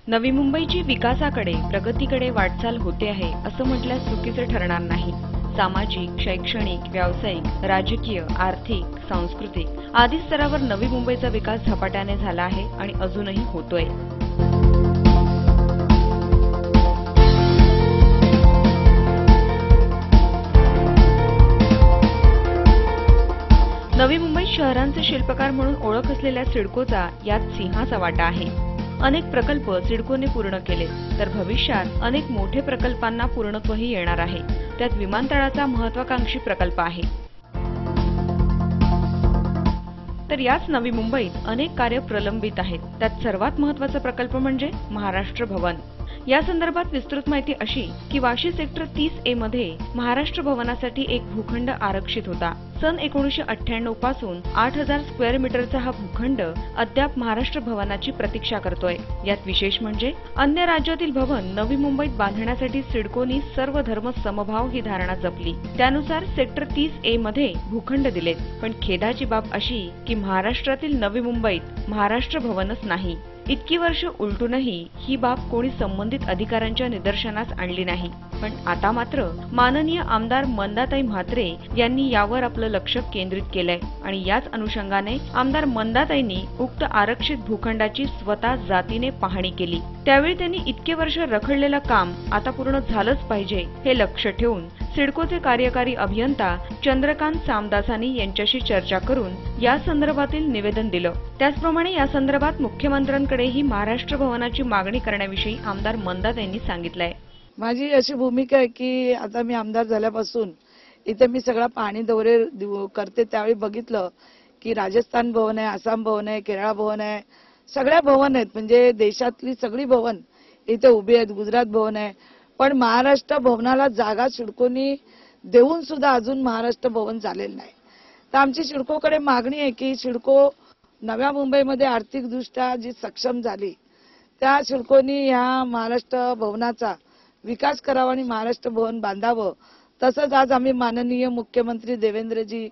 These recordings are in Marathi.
नवी मुंबईची विकासाकडे प्रगतीकडे वाटचाल होते आहे असं म्हटल्यास चुकीचे ठरणार नाही। सामाजिक, शैक्षणिक, व्यावसायिक, राजकीय, आर्थिक, सांस्कृतिक आदी स्तरावर नवी मुंबईचा विकास झपाट्याने झाला आहे आणि अजूनही होतोय। नवी मुंबई शहरांचे शिल्पकार म्हणून ओळख असलेल्या सिडकोचा यात सिंहाचा वाटा आहे। अनेक प्रकल्प सिडकोने पूर्ण केले तर भविष्यात अनेक मोठे प्रकल्पांना पूर्णत्वही येणार आहे। त्यात विमानतळाचा महत्त्वाकांक्षी प्रकल्प आहे। तर याच नवी मुंबईत अनेक कार्य प्रलंबित आहेत। त्यात सर्वात महत्त्वाचा प्रकल्प म्हणजे महाराष्ट्र भवन। या संदर्भात विस्तृत माहिती अशी की वाशी सेक्टर 30A मध्ये महाराष्ट्र भवनासाठी एक भूखंड आरक्षित होता। सन 1998 पासून 8000 स्क्वेअर मीटरचा हा भूखंड अद्याप महाराष्ट्र भवनाची प्रतीक्षा करतोय। यात विशेष म्हणजे अन्य राज्यातील भवन नवी मुंबईत बांधण्यासाठी सिडकोनी सर्व धर्म समभाव ही धारणा जपली। त्यानुसार सेक्टर 30A मध्ये भूखंड दिलेत, पण खेदाची बाब अशी की महाराष्ट्रातील नवी मुंबईत महाराष्ट्र भवनच नाही। इतकी वर्ष उलटूनही ही बाब कोणी संबंधित अधिकाऱ्यांच्या निदर्शनास आणली नाही। पण आता मात्र माननीय आमदार मंदाताई म्हात्रे यांनी यावर आपलं लक्ष केंद्रित केलंय आणि याच अनुषंगाने आमदार मंदाताईंनी उक्त आरक्षित भूखंडाची स्वतः जातीने पाहणी केली। त्यावेळी त्यांनी इतके वर्ष रखडलेलं काम आता पूर्ण झालंच पाहिजे हे लक्ष ठेवून सिडकोचे कार्यकारी अभियंता चंद्रकांत सामदासानी यांच्याशी चर्चा करून या संदर्भातील निवेदन दिलं। त्याचप्रमाणे या संदर्भात मुख्यमंत्र्यांकडेही महाराष्ट्र भवनाची मागणी करण्याविषयी आमदार मंदाताईंनी सांगितलंय। माझी अशी भूमिका आहे की आता मी आमदार झाल्यापासून इथे मी सगळा पाहणी दौरे करते, त्यावेळी बघितलं की राजस्थान भवन आहे, आसाम भवन आहे, केरळ भवन आहे, सगळ्या भवन आहेत, म्हणजे देशातली सगळी भवन इथे उभी आहेत, गुजरात भवन आहे। पण महाराष्ट्र भवनाला जागा सिडकोनी देऊन सुद्धा अजून महाराष्ट्र भवन झालेलं नाही। तर आमची सिडकोकडे मागणी आहे की सिडको नव्या मुंबईमध्ये आर्थिकदृष्ट्या जी सक्षम झाली त्या सिडकोनी ह्या महाराष्ट्र भवनाचा विकास करावा आणि महाराष्ट्र भवन बांधावं। तसंच आज आम्ही माननीय मुख्यमंत्री देवेंद्रजी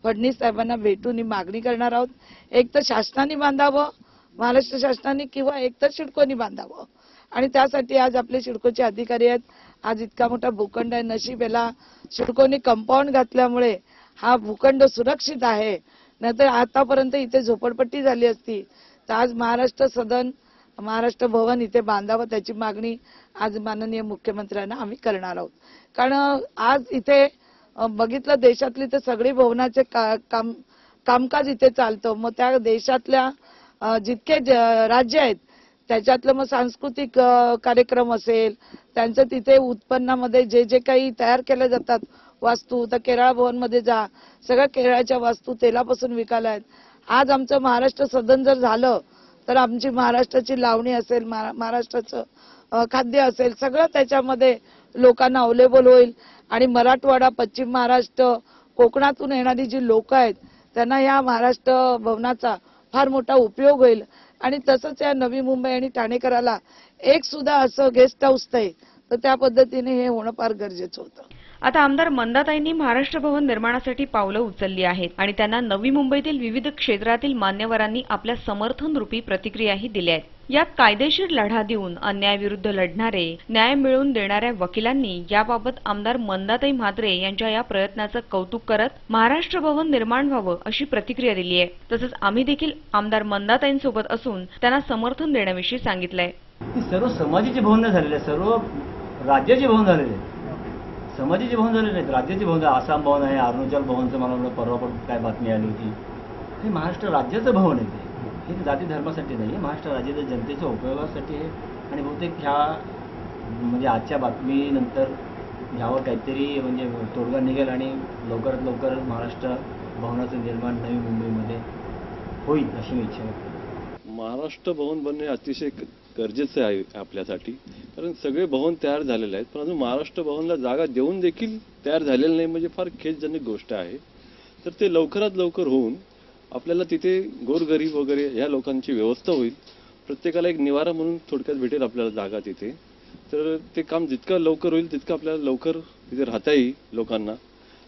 फडणवीस साहेबांना भेटून ही मागणी करणार आहोत। एक तर शासनाने बांधावं, महाराष्ट्र शासनाने, किंवा एक तर सिडकोनी बांधावं। आणि त्यासाठी आज आपले सिडकोचे अधिकारी आहेत। आज इतका मोठा भूखंड आहे, नशीब याला सिडकोनी कंपाऊंड घातल्यामुळे हा भूखंड सुरक्षित आहे, नाहीतर आतापर्यंत इथे झोपडपट्टी झाली असती। तर आज महाराष्ट्र सदन, महाराष्ट्र भवन इथे बांधावं त्याची मागणी आज माननीय मुख्यमंत्र्यांना आम्ही करणार आहोत। कारण आज इथे बघितलं देशातली तर सगळी भवनाचे कामकाज इथे चालतं। मग त्या देशातल्या जितके राज्य आहेत त्याच्यातलं मग सांस्कृतिक कार्यक्रम असेल, त्यांचं तिथे उत्पन्नामध्ये जे जे काही तयार केल्या जातात वास्तू, तर केरळ भवन मध्ये जा, सगळ्या केरळच्या वास्तू तेलापासून विकायला आहेत। आज महाराष्ट्र सदन जर झालं तर आमची महाराष्ट्राची लावणी असेल, महाराष्ट्राचं खाद्य असेल, सगळं त्याच्यामध्ये लोकांना अवेलेबल होईल। आणि मराठवाडा, पश्चिम महाराष्ट्र, कोकणातून येणारी जी लोक आहेत त्यांना या महाराष्ट्र भवनाचा फार मोठा उपयोग होईल। आणि तसंच या नवी मुंबई आणि ठाणेकराला एक सुद्धा असं गेस्ट हाऊस नाही, तर त्या पद्धतीने हे होणं फार गरजेचं होतं। आता आमदार मंदाताईंनी महाराष्ट्र भवन निर्माणासाठी पावलं उचलली आहेत आणि त्यांना नवी मुंबईतील विविध क्षेत्रातील मान्यवरांनी आपल्या समर्थन रूपी प्रतिक्रियाही दिल्या आहेत। यात कायदेशीर लढा देऊन अन्यायाविरुद्ध लढणारे, न्याय मिळवून देणाऱ्या वकिलांनी याबाबत आमदार मंदाताई म्हात्रे यांच्या या प्रयत्नाचं कौतुक करत महाराष्ट्र भवन निर्माण व्हावं अशी प्रतिक्रिया दिली आहे। तसंच आम्ही देखील आमदार मंदाताईंसोबत असून त्यांना समर्थन देण्याविषयी सांगितलंय। सर्व समाजाचे भवन झालेले, सर्व राज्याचे भवन झालेले, समाजाचे भवन झालेले नाहीत, राज्याचे भवन। आसाम भवन आहे, अरुणाचल भवनचं मला परवा पण काय बातमी आली होती। हे महाराष्ट्र राज्याचं भवन आहे, हे जाती धर्मासाठी नाही, महाराष्ट्र राज्याच्या जनतेच्या उपयोगासाठी आहे। आणि बहुतेक ह्या म्हणजे आजच्या बातमीनंतर ह्यावर काहीतरी म्हणजे तोडगा निघेल आणि लवकरात लवकर महाराष्ट्र भवनाचं निर्माण नवी मुंबईमध्ये होईल अशी मी इच्छा करतो। महाराष्ट्र भवन बनणे अतिशय गरजेचं आहे आपल्यासाठी, कारण सगळे भवन तयार झालेले आहेत, पण अजून महाराष्ट्र भवनला जागा देऊन देखील तयार झालेलं नाही, म्हणजे फार खेदजनक गोष्ट आहे। तर ते लवकरात लवकर होऊन आपल्याला तिथे गोरगरीब वगैरे ह्या लोकांची व्यवस्था होईल, प्रत्येकाला एक निवारा म्हणून थोडक्यात भेटेल आपल्याला जागा तिथे। तर ते काम जितकं लवकर होईल तितकं आपल्याला लवकर तिथे राहता येईल लोकांना।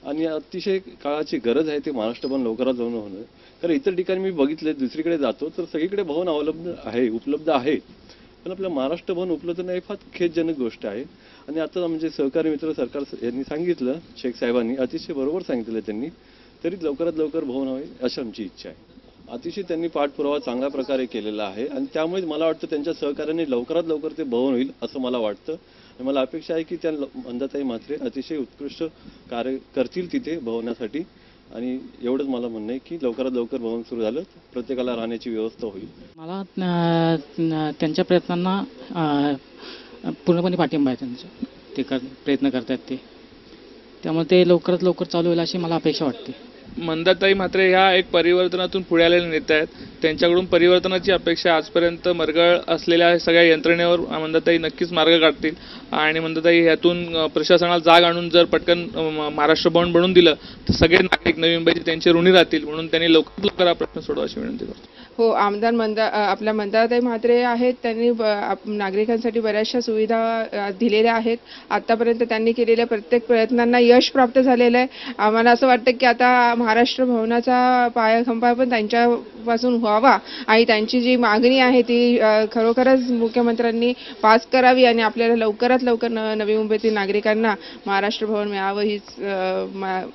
आणि अतिशय काळाची गरज आहे ते महाराष्ट्र भवन लवकरात लवकर होणं, कारण इतर ठिकाणी मी बघितले, दुसरीकडे जातो तर सगळीकडे भवन उपलब्ध आहे, पण आपलं महाराष्ट्र भवन उपलब्ध नाही, फार खेदजनक गोष्ट आहे. आणि आता म्हणजे सहकारी मित्र सरकार यांनी सांगितलं, शेख साहेबांनी अतिशय बरोबर सांगितलं त्यांनी, तरी लवकरात लवकर भवन हवे अशी आमची इच्छा आहे. अतिशय त्यांनी पाठपुरावा चांगल्या प्रकारे केलेला आहे आणि त्यामुळे मला वाटतं त्यांच्या सहकार्याने लवकरात लवकर ते भवन होईल असं मला वाटतं. आणि मला अपेक्षा आहे की त्या मंदाताई म्हात्रे अतिशय उत्कृष्ट कार्य करतील तिथे भवनासाठी. आणि एवढंच मला म्हणणं आहे की लवकरात लवकर भवन सुरू झालं प्रत्येकाला राहण्याची व्यवस्था होईल. मला त्यांच्या प्रयत्नांना पूर्णपणे पाठिंबा आहे त्यांचा. ते प्रयत्न करतात त्यामुळे ते लवकरात लवकर चालू होईल अशी मला अपेक्षा वाटते. मंदाताई म्हात्रे ह्या एक परिवर्तनातून पुढे आलेल्या नेत्या आहेत. त्यांच्याकडून परिवर्तनाची अपेक्षा आजपर्यंत मरगळ असलेल्या सगळ्या यंत्रणेवर मंदाताई नक्कीच मार्ग काढतील आणि मंदाताई ह्यातून प्रशासनाला जाग आणून जर पटकन महाराष्ट्र भवन बनवून दिलं तर सगळे नागरिक नवी मुंबईचे त्यांचे ऋणी राहतील. म्हणून त्यांनी लवकरात लवकर हा प्रश्न सोडवा अशी विनंती करतो. हो, आमदार आपल्या मंदाताई म्हात्रे आहेत. त्यांनी नागरिकांसाठी बऱ्याचशा सुविधा दिलेल्या आहेत. आतापर्यंत त्यांनी केलेल्या प्रत्येक प्रयत्नांना यश प्राप्त झालेलं आहे. आम्हाला असं वाटतं की आता महाराष्ट्र भवनाचा पायाखंबा पण त्यांच्यापासून व्हावा आणि त्यांची जी मागणी आहे ती खरोखरच मुख्यमंत्र्यांनी पास करावी आणि आपल्याला लवकरात लवकर नवी मुंबईतील नागरिकांना महाराष्ट्र भवन मिळावं हीच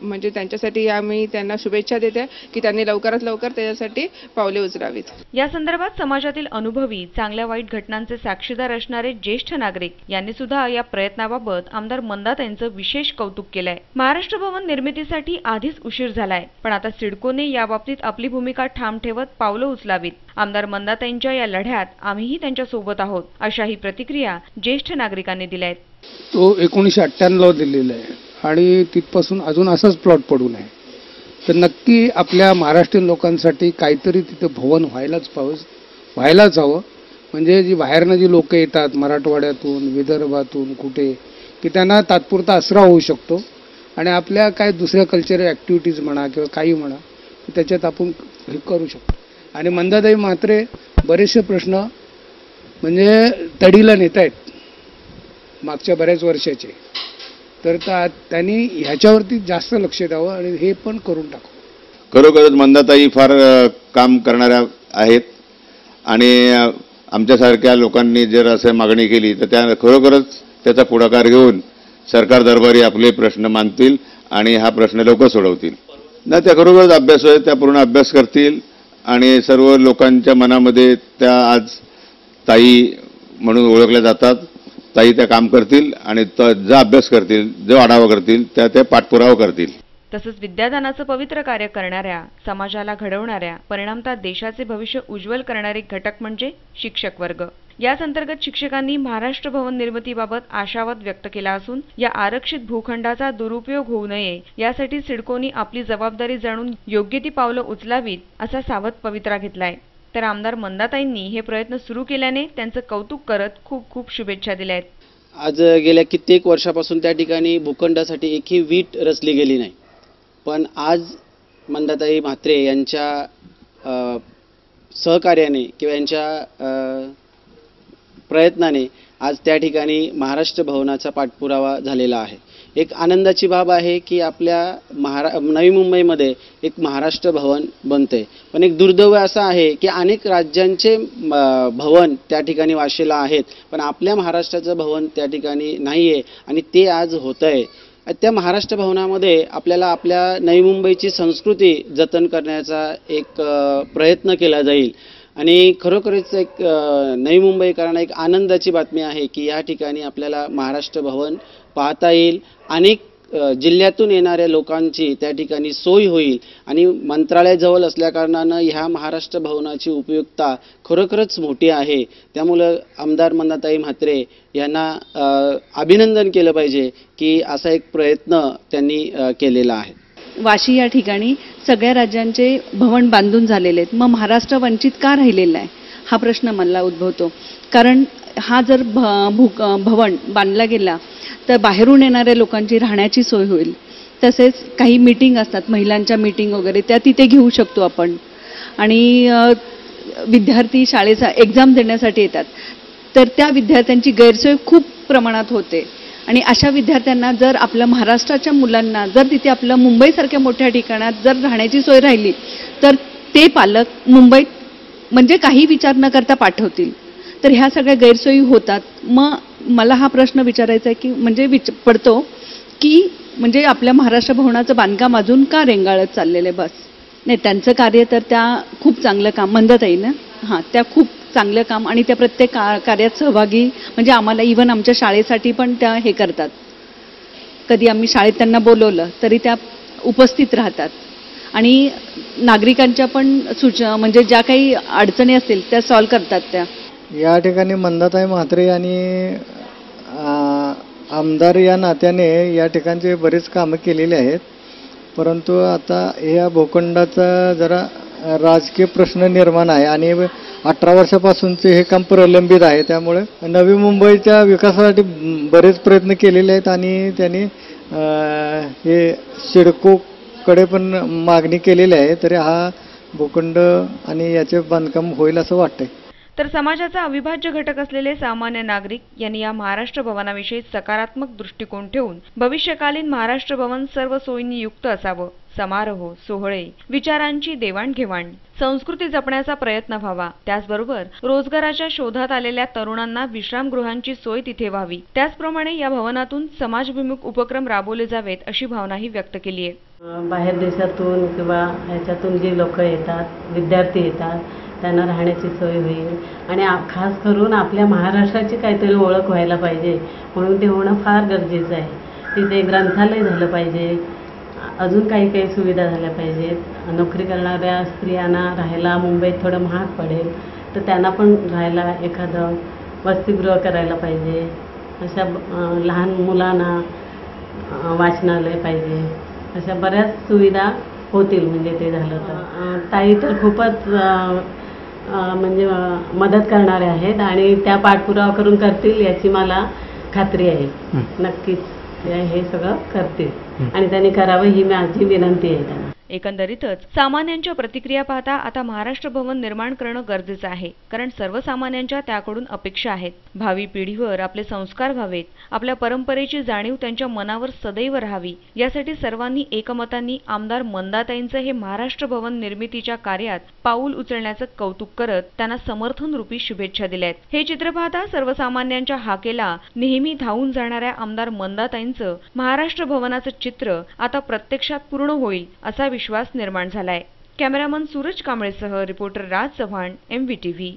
म्हणजे त्यांच्यासाठी आम्ही त्यांना शुभेच्छा देते की त्यांनी लवकरात लवकर त्याच्यासाठी पावले उचलावीत. या संदर्भात समाजातील अनुभवी चांगल्या वाईट घटनांचे साक्षीदार असणारे ज्येष्ठ नागरिक यांनी सुद्धा या प्रयत्नाबाबत आमदार मंदाताईंचं विशेष कौतुक केलंय. महाराष्ट्र भवन निर्मितीसाठी आधीच उशीर झालाय, पण आता सिडकोने याबाबतीत आपली भूमिका ठाम ठेवत पावलं उचलावीत. आमदार मंदाताईंच्या या लढ्यात आम्हीही त्यांच्या सोबत आहोत अशाही प्रतिक्रिया ज्येष्ठ नागरिकांनी दिल्या आहेत. तो 1998 दिलेला आहे आणि तिथपासून अजून असाच प्लॉट पडून आहे. तर नक्की आपल्या महाराष्ट्रीयन लोकांसाठी काहीतरी तिथं भवन व्हायलाच हवं. म्हणजे जी बाहेरनं जी लोक येतात मराठवाड्यातून विदर्भातून कुठे की त्यांना तात्पुरता आसरा होऊ शकतो आणि आपल्या काय दुसऱ्या कल्चरल ॲक्टिव्हिटीज म्हणा किंवा काही म्हणा त्याच्यात आपण हे करू शकतो. आणि मंदाताई म्हात्रे बरेचसे प्रश्न म्हणजे तडीला नेत आहेत मागच्या बऱ्याच वर्षाचे. तर त्यांनी ह्याच्यावरती जास्त लक्ष द्यावं आणि हे पण करून टाकावं. खरोखरच मंदाताई फार काम करणाऱ्या आहेत आणि आमच्यासारख्या लोकांनी जर असं मागणी केली तर त्या खरोखरच त्याचा पुढाकार घेऊन सरकार दरबारी आपले प्रश्न मांडतील आणि हा प्रश्न लवकर सोडवतील. ना त्या खरोखरच अभ्यास आहे, त्या पूर्ण अभ्यास करतील आणि सर्व लोकांच्या मनामध्ये त्या आज ताई म्हणून ओळखल्या जातात. ताई त्या काम करतील आणि जो अभ्यास करतील, जो आढावा करतील त्या पाठपुरावा करतील. तसंच विद्यादानाचं पवित्र कार्य करणाऱ्या, समाजाला घडवणाऱ्या, परिणामतः देशाचे भविष्य उज्ज्वल करणारे घटक म्हणजे शिक्षक वर्ग. याच अंतर्गत शिक्षकांनी महाराष्ट्र भवन निर्मितीबाबत आशावाद व्यक्त केला असून या आरक्षित भूखंडाचा दुरुपयोग होऊ नये यासाठी सिडकोनी आपली जबाबदारी जाणून योग्य ती पावलं उचलावीत असा सावध पवित्रा घेतलाय. तर आमदार मंदाताईंनी हे प्रयत्न सुरू केल्याने त्यांचं कौतुक करत खूप खूप शुभेच्छा दिल्या आहेत. आज गेल्या कित्येक वर्षापासून त्या ठिकाणी भूखंडासाठी एकही वीट रचली गेली नाही, पण आज मंदाताई म्हात्रे यांच्या सहकार्याने किंवा यांच्या प्रयत्नाने आज त्या ठिकाणी महाराष्ट्र भवनाचा पाठपुरावा झालेला आहे. एक आनंदाची बाब आहे की आपल्या नवी मुंबईमध्ये एक महाराष्ट्र भवन बनते. पण एक दुर्दैव असं आहे की अनेक राज्यांचे भवन त्या ठिकाणी वाशेला आहेत, पण आपल्या महाराष्ट्राचं भवन त्या ठिकाणी नाही आहे आणि ते आज होतं आहे. त्या महाराष्ट्र भवनामध्ये आपल्याला आपल्या नवी मुंबईची संस्कृती जतन करण्याचा एक प्रयत्न केला जाईल आणि खरोखरच एक नवी मुंबईकरांना एक आनंदाची बातमी आहे की या ठिकाणी आपल्याला महाराष्ट्र भवन पाहता येईल. अनेक जिल्ह्यातून येणाऱ्या लोकांची त्या ठिकाणी सोय होईल आणि मंत्रालयाजवळ असल्याकारणानं ह्या महाराष्ट्र भवनाची उपयुक्तता खरोखरच मोठी आहे. त्यामुळं आमदार मंदाताई म्हात्रे यांना अभिनंदन केलं पाहिजे की असा एक प्रयत्न त्यांनी केलेला आहे. वाशी या ठिकाणी सगळ्या राज्यांचे भवन बांधून झालेले आहेत, मग महाराष्ट्र वंचित का राहिलेला आहे हा प्रश्न मला उद्भवतो. कारण हा जर भवन बांधला गेला तर बाहेरून येणाऱ्या लोकांची राहण्याची सोय होईल. तसेच काही मीटिंग असतात, महिलांच्या मीटिंग वगैरे त्या तिथे घेऊ शकतो आपण. आणि विद्यार्थी शाळेचा एक्झाम देण्यासाठी येतात तर त्या विद्यार्थ्यांची गैरसोय खूप प्रमाणात होते आणि अशा विद्यार्थ्यांना जर आपल्या महाराष्ट्राच्या मुलांना जर तिथे आपल्या मुंबईसारख्या मोठ्या ठिकाणात जर राहण्याची सोय राहिली तर ते पालक मुंबईत म्हणजे काही विचार न करता पाठवतील. तर ह्या सगळ्या गैरसोयी होतात. मग मला हा प्रश्न विचारायचा आहे की म्हणजे पडतो की म्हणजे आपल्या महाराष्ट्र भवनाचं बांधकाम अजून का रेंगाळत चाललेलं आहे? बस नाही, त्यांचं कार्य तर त्या खूप चांगलं काम मंदाताई ना, हां, त्या खूप चांगलं काम आणि त्या प्रत्येक कार्यात सहभागी, म्हणजे आम्हाला इव्हन आमच्या शाळेसाठी पण त्या हे करतात. कधी आम्ही शाळेत त्यांना बोलवलं तरी त्या उपस्थित राहतात आणि नागरिकांच्या पण म्हणजे ज्या काही अडचणी असतील त्या सॉल्व्ह करतात त्या. या ठिकाणी मंदाताई म्हात्रे आणि आमदार या नात्याने या ठिकाणचे बरेच कामं केलेली आहेत, परंतु आता या भूखंडाचा जरा राजकीय प्रश्न निर्माण आहे आणि 18 वर्षापासूनचे हे काम प्रलंबित आहे. त्यामुळे नवी मुंबईच्या विकासासाठी बरेच प्रयत्न केलेले आहेत आणि त्यांनी हे सिडकोकडे पण मागणी केलेली आहे. तरी हा भूखंड आणि याचे बांधकाम होईल असं वाटतंय. तर समाजाचा अविभाज्य घटक असलेले सामान्य नागरिक यांनी या महाराष्ट्र भवनाविषयी सकारात्मक दृष्टिकोन ठेवून भविष्यकालीन महाराष्ट्र भवन सर्व सोयींनी युक्त असावं. समारोह, सोहळे, विचारांची देवाणघेवाण, संस्कृती जपण्याचा प्रयत्न व्हावा. त्याचबरोबर रोजगाराच्या शोधात आलेल्या तरुणांना विश्रामगृहांची सोय तिथे व्हावी. त्याचप्रमाणे या भवनातून समाजभिमुख उपक्रम राबवले जावेत अशी भावनाही व्यक्त केली आहे. बाहेर देशातून किंवा ह्याच्यातून जे लोक येतात, विद्यार्थी येतात, त्यांना राहण्याची सोय होईल आणि खास करून आपल्या महाराष्ट्राची काहीतरी ओळख व्हायला पाहिजे, म्हणून ते होणं फार गरजेचं आहे. तिथे ग्रंथालय झालं पाहिजे, अजून काही काही सुविधा झाल्या पाहिजेत. नोकरी करणाऱ्या स्त्रियांना राहायला मुंबईत थोडं महाग पडेल, तर त्यांना पण राहायला एखादं वसतिगृह करायला पाहिजे. अशा लहान मुलांना वाचनालय पाहिजे. अशा बऱ्याच सुविधा होतील म्हणजे ते झालं तर. ताई तर खूपच म्हणजे मदत करणारे आहेत आणि त्या पाठपुरावा करून करतील याची मला खात्री आहे. नक्कीच हे सगळं करतील आणि त्यांनी करावं ही माझी विनंती आहे त्यांना. एकंदरीतच सामान्यांच्या प्रतिक्रिया पाहता आता महाराष्ट्र भवन निर्माण करणं गरजेचं आहे, कारण सर्वसामान्यांच्या त्याकडून अपेक्षा आहेत. भावी पिढीवर आपले संस्कार व्हावेत, आपल्या परंपरेची जाणीव त्यांच्या मनावर सदैव राहावी, यासाठी सर्वांनी एकमतांनी आमदार मंदाताईंचं हे महाराष्ट्र भवन निर्मितीच्या कार्यात पाऊल उचलण्याचं कौतुक करत त्यांना समर्थन रूपी शुभेच्छा दिल्यात. हे चित्र पाहता सर्वसामान्यांच्या हाकेला नेहमी धावून जाणाऱ्या आमदार मंदाताईंचं महाराष्ट्र भवनाचं चित्र आता प्रत्यक्षात पूर्ण होईल असा विश्वास निर्माण झालाय. कॅमेरामन सूरज कांबळेसह रिपोर्टर राज चव्हाण, MVTV.